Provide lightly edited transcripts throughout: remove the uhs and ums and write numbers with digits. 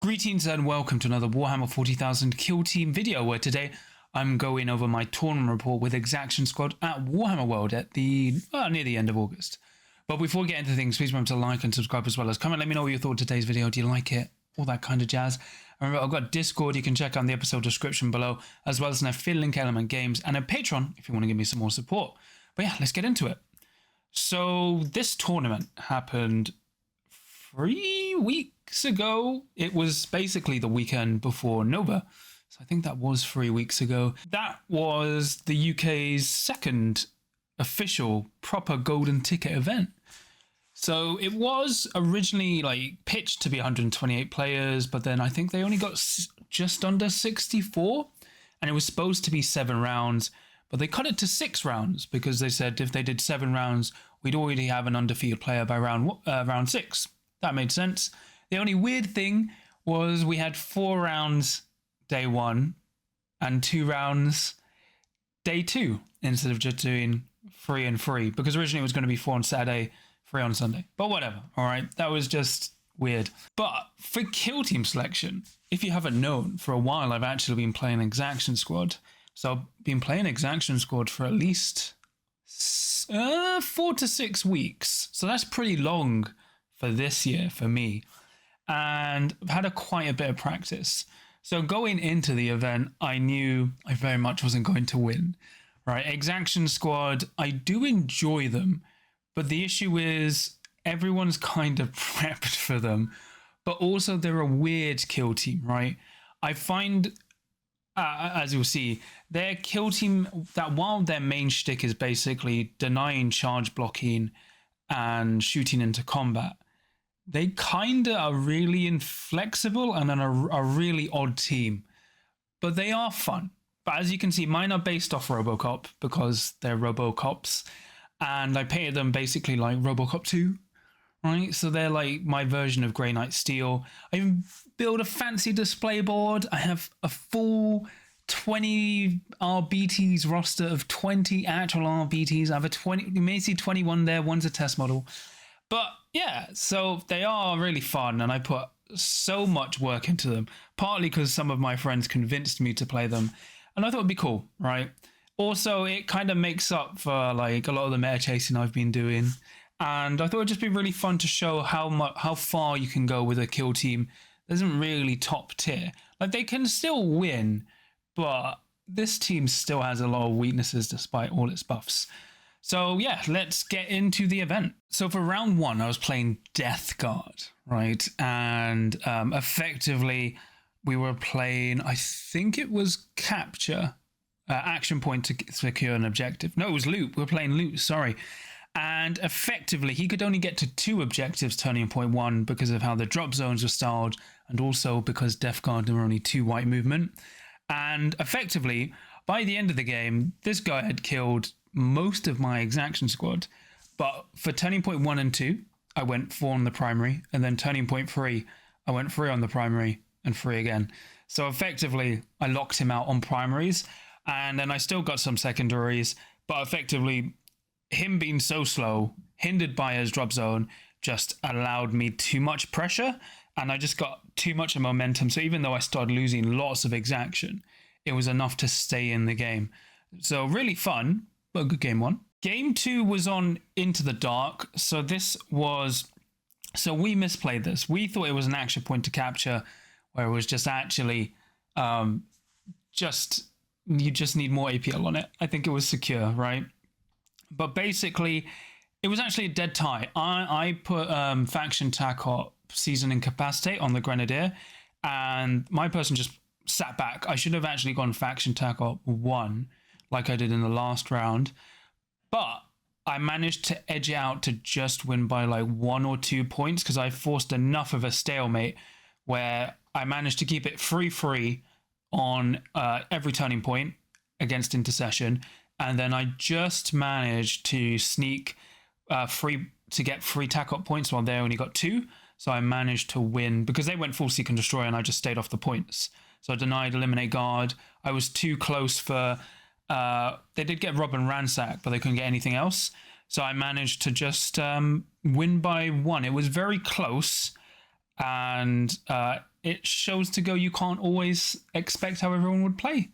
Greetings and welcome to another Warhammer 40,000 Kill Team video, where today I'm going over my tournament report with Exaction Squad at Warhammer World at near the end of August. But before we get into things, please remember to like and subscribe as well as comment. Let me know what you thought of today's video. Do you like it? All that kind of jazz. And remember, I've got Discord you can check out in the episode description below, as well as an affiliate link, Element Games, and a Patreon if you want to give me some more support. But yeah, let's get into it. So this tournament happened 3 weeks ago. It was basically the weekend before Nova. So I think that was 3 weeks ago. That was the UK's second official proper golden ticket event. So it was originally pitched to be 128 players, but then I think they only got just under 64, and it was supposed to be 7 rounds, but they cut it to 6 rounds because they said if they did 7 rounds, we'd already have an undefeated player by round 6. That made sense. The only weird thing was we had 4 rounds day 1 and 2 rounds day 2 instead of just doing 3 and 3, because originally it was going to be 4 on Saturday, 3 on Sunday. But whatever, all right? That was just weird. But for kill team selection, if you haven't known, for a while I've actually been playing Exaction Squad. So I've been playing Exaction Squad for at least 4 to 6 weeks. So that's pretty long for this year for me. And I've had quite a bit of practice. So going into the event, I knew I very much wasn't going to win, right? Exaction Squad, I do enjoy them, but the issue is everyone's kind of prepped for them, but also they're a weird kill team, right? I find, as you'll see, their kill team, that while their main shtick is basically denying charge blocking and shooting into combat, they kind of are really inflexible and a really odd team, but they are fun. But as you can see, mine are based off RoboCop because they're RoboCops, and I painted them basically like RoboCop 2, right? So they're like my version of Grey Knight Steel. I even built a fancy display board. I have a full 20 RBTs roster of 20 actual RBTs. I have you may see 21 there. One's a test model. But yeah, so they are really fun, and I put so much work into them, partly because some of my friends convinced me to play them, and I thought it'd be cool, right? Also, it kind of makes up for like a lot of the meta chasing I've been doing, and I thought it'd just be really fun to show how far you can go with a kill team that isn't really top tier. Like, they can still win, but this team still has a lot of weaknesses despite all its buffs. So yeah, let's get into the event. So for round 1, I was playing Death Guard, right? And effectively, we were playing, I think it was capture, action point to secure an objective. No, it was loot. We were playing loot, sorry. And effectively, he could only get to 2 objectives turning point 1 because of how the drop zones were styled, and also because Death Guard were only 2 white movement. And effectively, by the end of the game, this guy had killed most of my Exaction Squad, but for turning point 1 and 2, I went 4 on the primary, and then turning point 3, I went 3 on the primary and 3 again. So effectively, I locked him out on primaries, and then I still got some secondaries, but effectively, him being so slow, hindered by his drop zone, just allowed me too much pressure, and I just got too much of momentum. So even though I started losing lots of Exaction, it was enough to stay in the game. So really fun, but a good game 1. Game 2 was on Into the Dark. So we misplayed this. We thought it was an action point to capture, where it was just actually you just need more APL on it. I think it was secure, right? But basically, it was actually a dead tie. I put Faction Tac-Op Season Incapacitate on the Grenadier, and my person just sat back. I should have actually gone Faction Tac-Op 1, like I did in the last round, but I managed to edge it out to just win by like 1 or 2 points because I forced enough of a stalemate where I managed to keep it 3-3 on every turning point against Intercession, and then I just managed to sneak to get 3 tac-op points while they only got 2, so I managed to win because they went full Seek and Destroy and I just stayed off the points. So I denied Eliminate Guard. I was too close for they did get Rob and Ransack, but they couldn't get anything else. So I managed to just win by 1. It was very close, and it shows to go you can't always expect how everyone would play.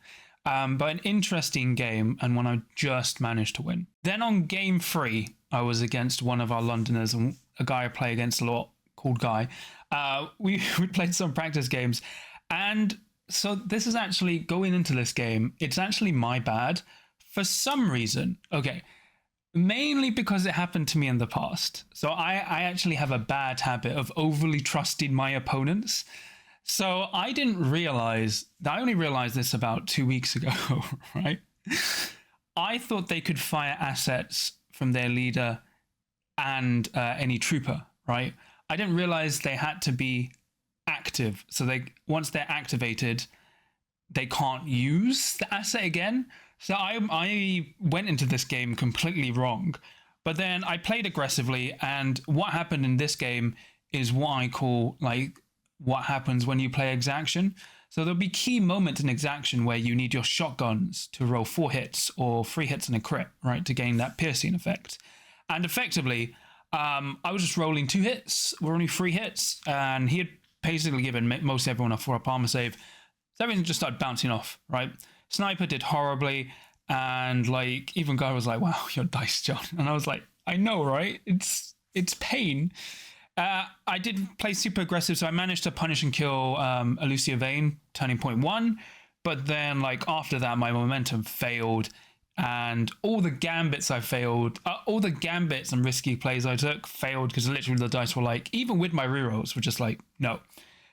But an interesting game, and one I just managed to win. Then on game 3, I was against one of our Londoners, and a guy I play against a lot called Guy. We played some practice games, and so this is actually, going into this game, it's actually my bad for some reason. Okay, mainly because it happened to me in the past. So I actually have a bad habit of overly trusting my opponents. So I didn't realize, I only realized this about 2 weeks ago, right? I thought they could fire assets from their leader and any trooper, right? I didn't realize they had to be active. So once they're activated, they can't use the asset again. So I went into this game completely wrong. But then I played aggressively, and what happened in this game is what I call like what happens when you play Exaction. So there'll be key moments in Exaction where you need your shotguns to roll 4 hits or 3 hits and a crit, right, to gain that piercing effect. And effectively, I was just rolling 2 hits, were only 3 hits, and he had basically given most everyone a 4-up armor save. So everything just started bouncing off, right? Sniper did horribly, and like even Guy was like, "Wow, your dice, John," and I was like, "I know, right? It's pain." I did play super aggressive, so I managed to punish and kill Elucia Vane, turning point 1. But then, like after that, my momentum failed, and all the gambits I failed, all the gambits and risky plays I took failed because literally the dice were like, even with my rerolls, were just like no.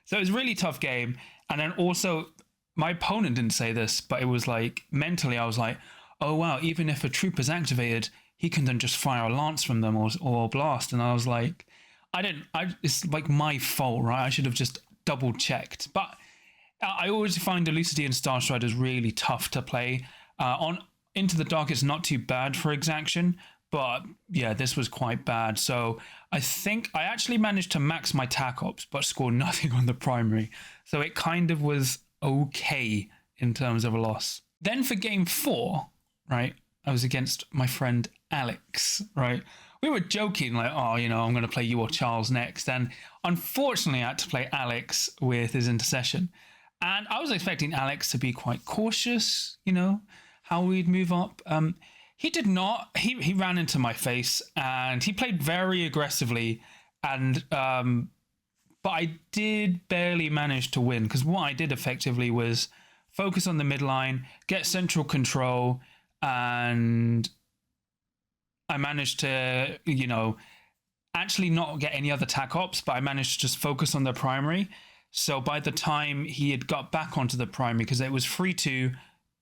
So it was a really tough game, and then also my opponent didn't say this, but it was like mentally I was like, oh wow, even if a trooper's activated, he can then just fire a lance from them or blast, and I was like, it's like my fault, right? I should have just double checked. But I always find Elucidity and Star Striders really tough to play. On Into the Dark, it's not too bad for Exaction, but yeah, this was quite bad. So I think I actually managed to max my TAC ops, but scored nothing on the primary. So it kind of was okay in terms of a loss. Then for game 4, right, I was against my friend Alex, right? We were joking like, oh, you know, I'm going to play you or Charles next. And unfortunately, I had to play Alex with his intercession. And I was expecting Alex to be quite cautious, you know, how we'd move up. He did not. He ran into my face and he played very aggressively. And but I did barely manage to win, because what I did effectively was focus on the midline, get central control, and I managed to, you know, actually not get any other TAC ops, but I managed to just focus on the primary. So by the time he had got back onto the primary, because it was 3-2,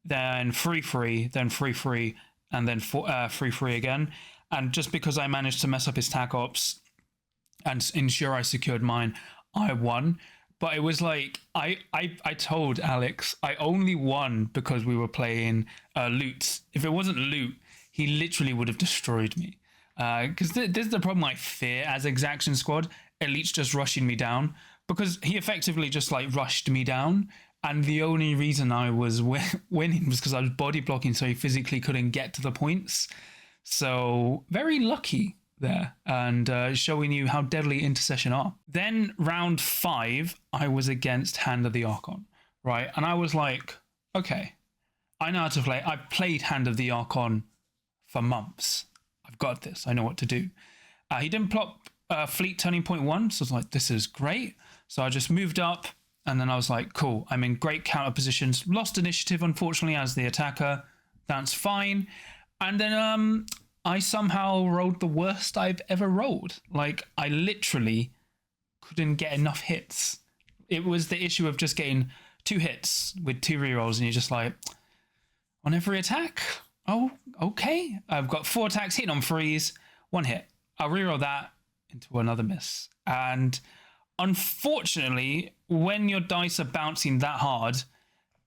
then 3-3, then 3-3, and then 3-3 again. And just because I managed to mess up his TAC ops and ensure I secured mine, I won. But it was like, I told Alex, I only won because we were playing loot. If it wasn't loot, he literally would have destroyed me. Because this is the problem I fear as Exaction Squad, elites just rushing me down. Because he effectively just like rushed me down. And the only reason I was winning was because I was body blocking, so he physically couldn't get to the points. So very lucky there, and showing you how deadly intercession are. Then round 5, I was against Hand of the Archon, right? And I was like, okay, I know how to play. I've played Hand of the Archon for months. I've got this. I know what to do. He didn't plot fleet turning point 1, so I was like, this is great. So I just moved up, and then I was like, cool, I'm in great counter positions. Lost initiative, unfortunately, as the attacker. That's fine. And then I somehow rolled the worst I've ever rolled. Like, I literally couldn't get enough hits. It was the issue of just getting 2 hits with 2 rerolls, and you're just like, on every attack? Oh, okay. I've got 4 attacks, hitting on 3s, 1 hit. I'll reroll that into another miss. And unfortunately, when your dice are bouncing that hard,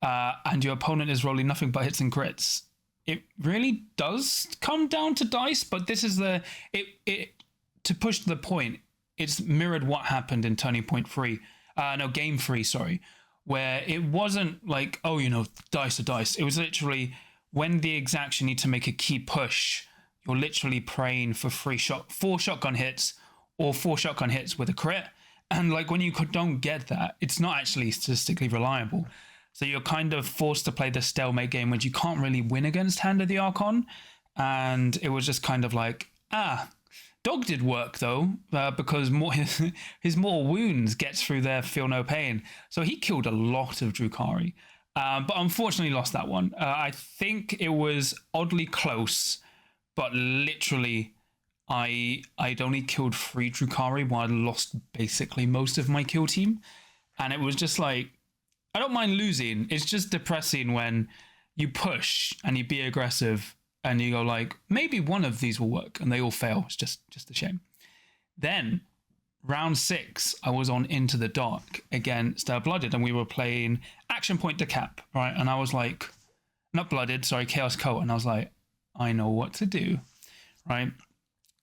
and your opponent is rolling nothing but hits and crits, it really does come down to dice. But this is to push to the point, it's mirrored what happened in turning point 3, game 3, sorry, where it wasn't like, oh, you know, dice are dice. It was literally when the Exaction need to make a key push, you're literally praying for 4 shotgun hits or 4 shotgun hits with a crit, And like when you don't get that, it's not actually statistically reliable. So you're kind of forced to play the stalemate game, which you can't really win against Hand of the Archon. And it was just kind of like, Dog did work though, because his mortal wounds gets through there, feel no pain. So he killed a lot of Drukhari, but unfortunately lost that one. I think it was oddly close, but literally I'd only killed 3 Drukhari while I lost basically most of my kill team. And it was just like, I don't mind losing. It's just depressing when you push and you be aggressive and you go like, maybe one of these will work, and they all fail. It's just a shame. Then round 6, I was on Into the Dark against Blooded, and we were playing action point to cap, right? And I was like, not Blooded, sorry, Chaos Coat. And I was like, I know what to do, right?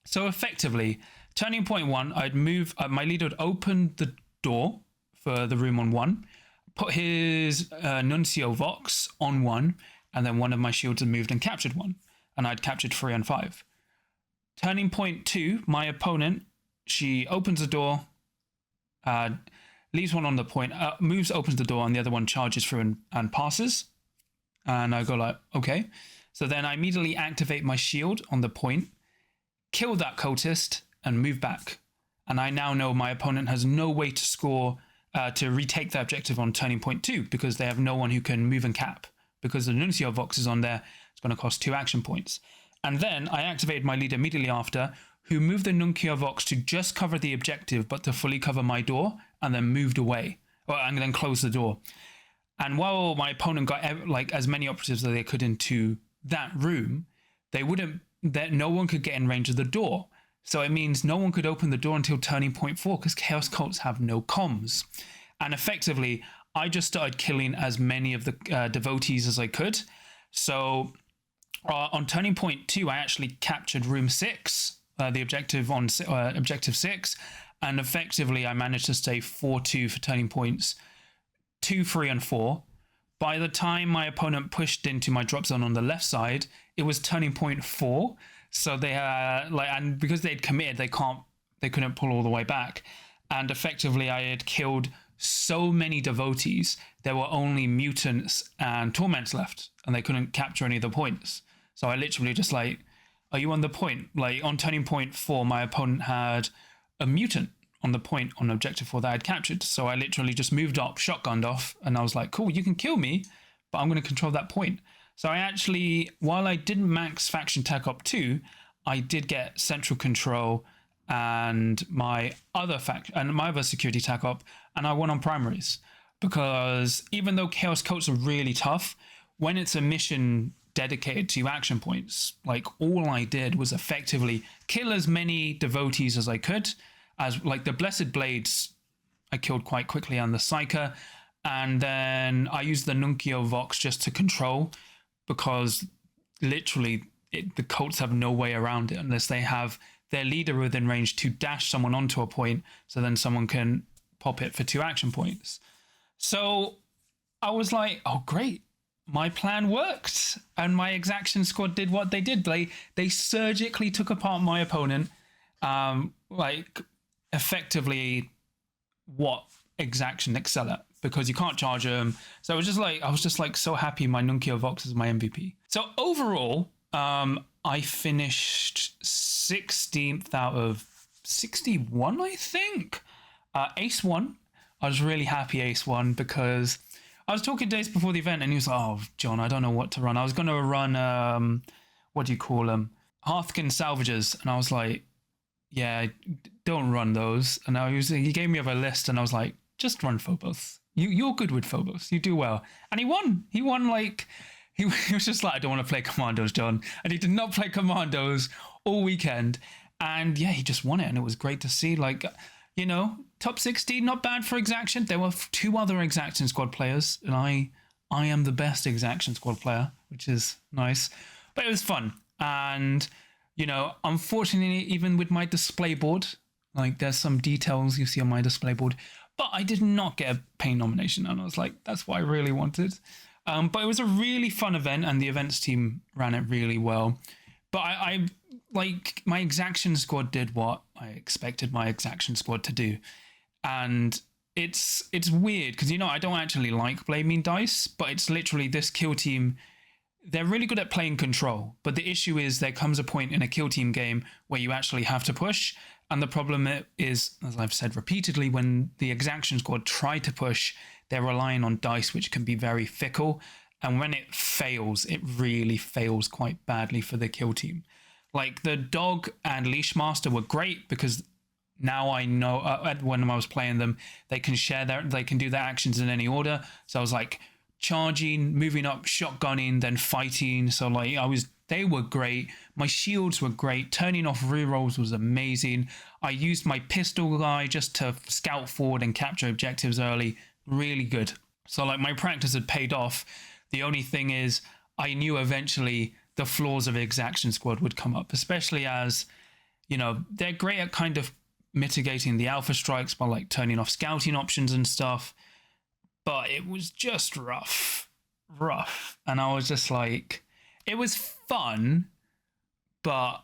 So effectively, turning point 1, I'd move, my leader would open the door for the room on 1, put his Nuncio Vox on 1, and then one of my shields had moved and captured 1. And I'd captured 3 and 5. Turning point 2, my opponent, she opens the door, leaves one on the point, moves, opens the door, and the other one charges through and passes. And I go like, okay. So then I immediately activate my shield on the point, kill that cultist, and move back. And I now know my opponent has no way to score, to retake the objective on turning point 2, because they have no one who can move and cap. Because the Nuncio Vox is on there, it's going to cost 2 action points. And then I activated my leader immediately after, who moved the Nuncio Vox to just cover the objective, but to fully cover my door, and then moved away. And then closed the door. And while my opponent got like as many operatives as they could into that room, no one could get in range of the door. So it means no one could open the door until turning point 4, because Chaos Cults have no comms. And effectively, I just started killing as many of the devotees as I could. So on turning point 2, I actually captured room 6, the objective on objective 6. And effectively, I managed to stay 4-2 for turning points 2, 3, and 4. By the time my opponent pushed into my drop zone on the left side, it was turning point 4. So they and because they'd committed, they couldn't pull all the way back. And effectively, I had killed so many devotees, there were only mutants and torments left, and they couldn't capture any of the points. So I literally just like, are you on the point? Like on turning point 4, my opponent had a mutant on the point on objective 4 that I'd captured. So I literally just moved up, shotgunned off, and I was like, cool, you can kill me, but I'm going to control that point. So I actually, while I didn't max faction tech up 2, I did get central control and my other security tack up, and I won on primaries. Because even though Chaos Cults are really tough, when it's a mission dedicated to action points, like all I did was effectively kill as many devotees as I could, as like the Blessed Blades I killed quite quickly, and the Psyker, and then I used the Nuncio Vox just to control, because literally the cults have no way around it unless they have their leader within range to dash someone onto a point, so then someone can pop it for 2 action points. So I was like, oh great, my plan worked, and my Exaction Squad did what they did. They surgically took apart my opponent, like effectively what Exaction excel at, because you can't charge them. So I was just like so happy my Nuncio Vox is my MVP. So overall, I finished 16th out of 61, I think. Ace won. I was really happy Ace won, because I was talking days before the event and he was like, oh, John, I don't know what to run. I was going to run, what do you call them? Hearthkin Salvages. And I was like, yeah, don't run those. And he gave me a list and I was like, just run Phobos. You're good with Phobos. You do well. And he won. He won like... He was just like, I don't want to play Commandos, John. And he did not play Commandos all weekend. And yeah, he just won it. And it was great to see. Like, you know, top 60, not bad for Exaction. There were 2 other Exaction Squad players. And I am the best Exaction Squad player, which is nice. But it was fun. And, you know, unfortunately, even with my display board, like there's some details you see on my display board. But I did not get a paint nomination. And I was like, that's what I really wanted. But it was a really fun event, and the events team ran it really well. But I like, my Exaction Squad did what I expected my Exaction Squad to do. And it's weird because, I don't actually like blaming dice, but it's literally this kill team. They're really good at playing control, but the issue is there comes a point in a kill team game where you actually have to push. And the problem is, as I've said repeatedly, when the Exaction Squad try to push, they're relying on dice, which can be very fickle. And when it fails, it really fails quite badly for the kill team. Like the dog and leash master were great because now I know when I was playing them, they can do their actions in any order. So I was like charging, moving up, shotgunning, then fighting. So like they were great. My shields were great. Turning off rerolls was amazing. I used my pistol guy just to scout forward and capture objectives early. Really good. So like my practice had paid off. The only thing is I knew eventually the flaws of Exaction Squad would come up, especially as, they're great at kind of mitigating the alpha strikes by like turning off scouting options and stuff. But it was just rough. And I was just like, it was fun, but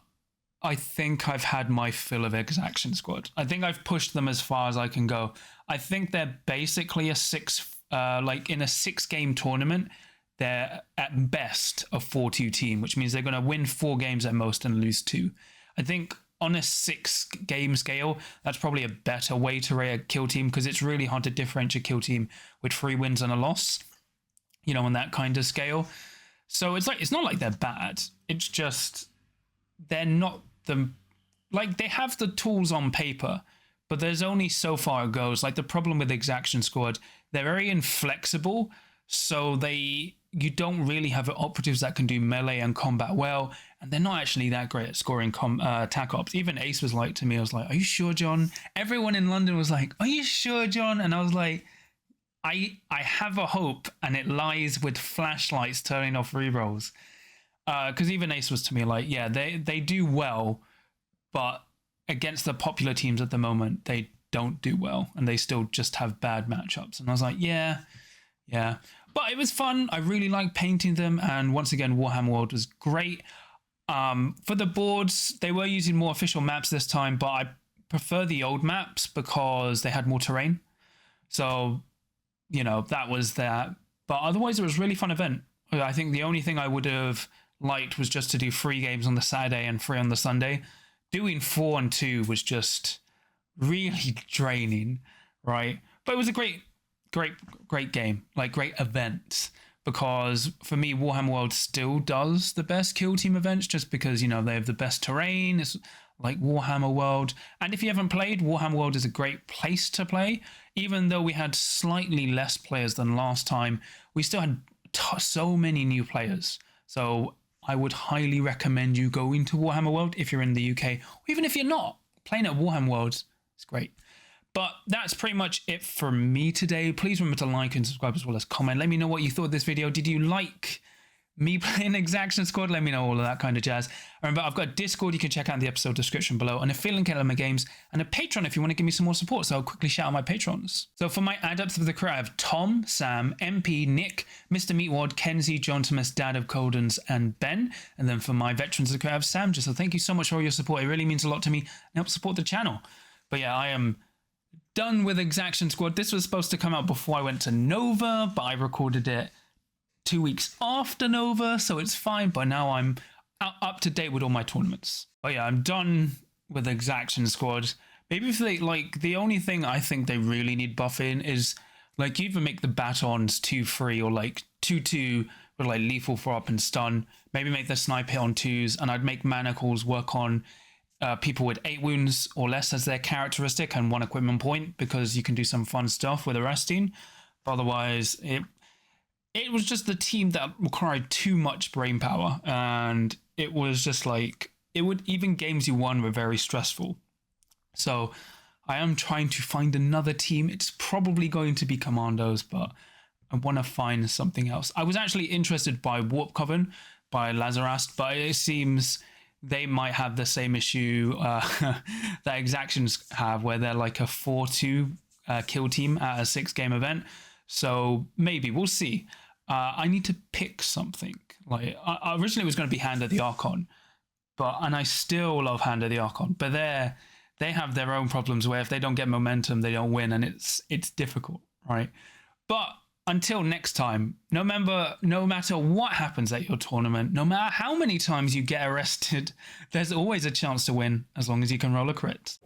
I think I've had my fill of Exaction Squad. I think I've pushed them as far as I can go. I think they're basically in a 6-game tournament, they're at best a 4-2 team, which means they're going to win 4 games at most and lose 2. I think on a 6-game scale, that's probably a better way to rate a kill team because it's really hard to differentiate a kill team with 3 wins and a loss, on that kind of scale. So it's not like they're bad. It's just they're not they have the tools on paper, but there's only so far it goes. Like the problem with Exaction Squad, they're very inflexible, so you don't really have operatives that can do melee and combat well, and they're not actually that great at scoring attack ops. Even Ace was like to me, I was like, "Are you sure, John?" Everyone in London was like, "Are you sure, John?" And I was like, I have a hope, and it lies with flashlights turning off rerolls. Because even Ace was to me like, yeah, they do well, but against the popular teams at the moment, they don't do well, and they still just have bad matchups. And I was like, yeah. But it was fun. I really liked painting them, and once again, Warhammer World was great. For the boards, they were using more official maps this time, but I prefer the old maps because they had more terrain. So, that was that. But otherwise, it was a really fun event. I think the only thing I would have liked was just to do 3 games on the Saturday and 3 on the Sunday. Doing 4 and 2 was just really draining, right? But it was a great game, like great event, because for me, Warhammer World still does the best kill team events just because, they have the best terrain. It's like Warhammer World. And if you haven't played, Warhammer World is a great place to play. Even though we had slightly less players than last time, we still had so many new players. So I would highly recommend you go into Warhammer World if you're in the UK, or even if you're not. Playing at Warhammer World is great. But that's pretty much it for me today. Please remember to like and subscribe as well as comment. Let me know what you thought of this video. Did you like me playing Exaction Squad? Let me know all of that kind of jazz. Remember, I've got a Discord you can check out in the episode description below, and a affiliate link at my games, and a Patreon if you want to give me some more support. So I'll quickly shout out my patrons. So for my adepts of the crew, I have Tom, Sam, MP, Nick, Mr. Meatwad, Kenzie, John Thomas, Dad of Coldens, and Ben. And then for my veterans of the crew, I have Sam. So thank you so much for all your support. It really means a lot to me and helps support the channel. But yeah, I am done with Exaction Squad. This was supposed to come out before I went to Nova, but I recorded it 2 weeks after Nova, so it's fine. But now I'm up to date with all my tournaments. But yeah, I'm done with Exaction Squad. Maybe if they the only thing I think they really need buffing is like you either make the batons 2-3 or like 2-2 with like lethal 4-up and stun. Maybe make the snipe hit on 2s, and I'd make manacles work on people with 8 wounds or less as their characteristic and 1 equipment point, because you can do some fun stuff with arresting. But otherwise, it was just the team that required too much brain power, and it was just like even games you won were very stressful. So I am trying to find another team. It's probably going to be Commandos, but I want to find something else. I was actually interested by Warp Coven by Lazarus, but it seems they might have the same issue that Exactions have, where they're like a 4-2 kill team at a 6-game event. So maybe we'll see. I need to pick something. Like originally it was going to be Hand of the Archon, and I still love Hand of the Archon, but they have their own problems where if they don't get momentum, they don't win, and it's difficult, right? But until next time, no matter what happens at your tournament, no matter how many times you get arrested, there's always a chance to win as long as you can roll a crit.